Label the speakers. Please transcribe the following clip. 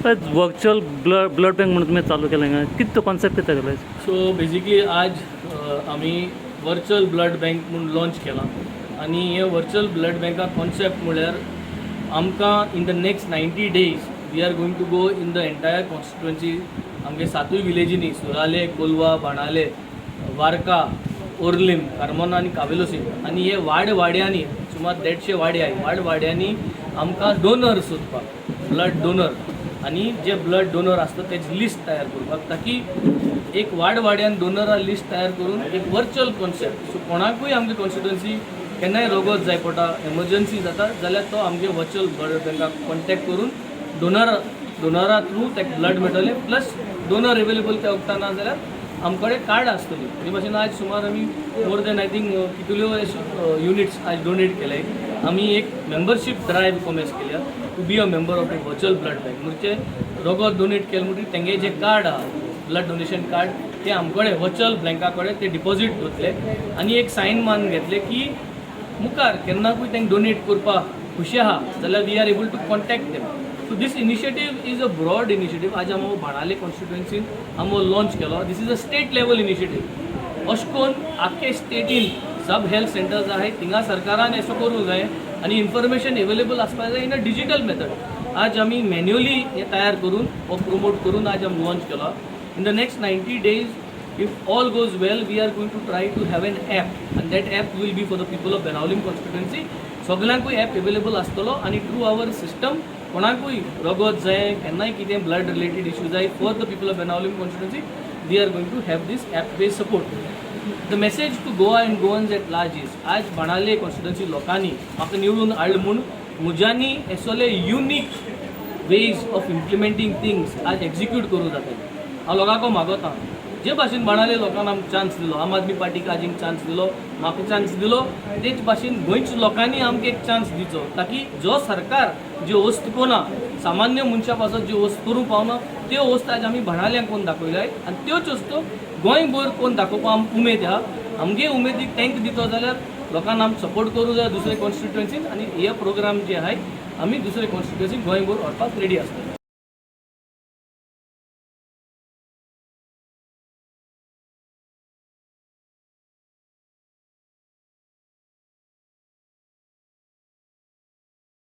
Speaker 1: Virtual blood bank म्हणून तुम्ही चालू केलं आहे, किती तो कॉन्सेप्ट किती केला?
Speaker 2: सो बेजिकली आज आम्ही वर्चुअल ब्लड बँक म्हणून लॉन्च केला आणि हे वर्चुअल ब्लड बँका कॉन्सेप्ट म्हळ्यार आमकां in the next 90 days we are going to go in the entire constituency. आमगे 7 विलेजींनी सुराले, कोलवा, बाणाले, वार्का, ओर्लिम, कार्मोना आणि कावेलोसीम आणि हे वाड्यांनी सुमार 150 वाड्या वाड्यांनी आमकां डोनर सोदपाक, ब्लड डोनर आणि जे ब्लड डोनर असतं त्याची लिस्ट तयार करपाक, ताकी एक वाड्यान डोनरा लिस्ट तयार करून एक वर्चुअल कॉन्सेप्ट. सो कोणाकूय आमगे कॉन्स्टिट्युएन्सी केन्नाय रोगोत जाय पडटा, एमर्जन्सी जाता जाल्यार तो आमगे वर्चुअल ब्लड बँकाक कॉन्टॅक्ट करून डोनरा थ्रू ताका ब्लड मेळटलें. प्लस डोनर अवेलेबल त्या वखदां ना जाल्यार आमकडे कार्ड आसतली. हे भाशेन आज सुमार आमी मोर दॅन आय थिंक कितल्यो युनिट्स आज डोनेट केले. आमी एक मेंबरशीप ड्रायव्ह कॉमेस केल्या to be a member of a virtual blood bank. म्हणजे रोगोत डोनेट केलें म्हणटकीर तेंगे जे कार्ड आहा, ब्लड डोनेशन कार्ड, ते आमकडे वर्चुअल बँका कडेन ते डिपॉझीट दवरले आनी एक सायन मान घेतले की मुखार केन्नाकूय तेंका डोनेट करपाक खुशी आहा जाल्यार we are able to contact them. So this initiative is a broad initiative. आज आमी बाणाले कॉन्स्टिट्युएन्सीन आमी लॉन्च केलो. This is a state level initiative. अशें करून आख्खे स्टेटीन सब हेल्थ सेंटर्स आहाय थिंगा सरकारान असो करूंक जाय आनी इन्फॉर्मेशन अवेलेबल आसपाक जाय इन अ डिजिटल मेथड. आज आमी मॅन्युअली हे तयार करून वो प्रोमोट करून आज आमी लॉन्च केलो. In the next 90 days, if all goes well, we are going to try to have an app, and that app will be for the people of Benaulim constituency. सगळ्यांकूय app available आसतलो आनी through आवर system कोणाकूय रोगोत जाय, केन्नाय कितें blood related issue जाय for the people of Benaulim constituency, we are going to have this app based support. The message to Goa and Goans at large is, आज बाणाले कॉन्स्टिट्युएन्सी लोकांनी म्हाका निवडून हाडले म्हूण म्हज्यांनी एसोले unique ways of implementing things आज एक्झिक्यूट करूं जाता. हांव लोकांक मागोता जे भाशेन बाणाले लोकांना आमकां चान्स दिलो, आम आदमी पार्टीक आजीक चान्स दिलो, म्हाका चान्स दिलो, तेच भाशेन गोंयच्या लोकांनी आमकां एक चान्स दिवचो, ताकी जो सरकार ज्यो वस्त कोना सामान्य मनशा पासत ज्यो वस्त करूंक पावना त्यो वस्त आज आमी बाणाल्यांक कोण दाखयल्याय आनी त्योच वस्तू गोंयभर कोण दाखोवपाक आमकां उमेद आहा. आमगे उमेदीक टँक दितो जाल्यार लोकांना आमकां सपोर्ट करूं जाय दुसरे कॉन्स्टिट्युएन्सीन, आनी हे प्रोग्राम जे आहाय आमी दुसरे कॉन्स्टिट्युएन्सीन गोंयभर व्हरपाक रेडी आसता.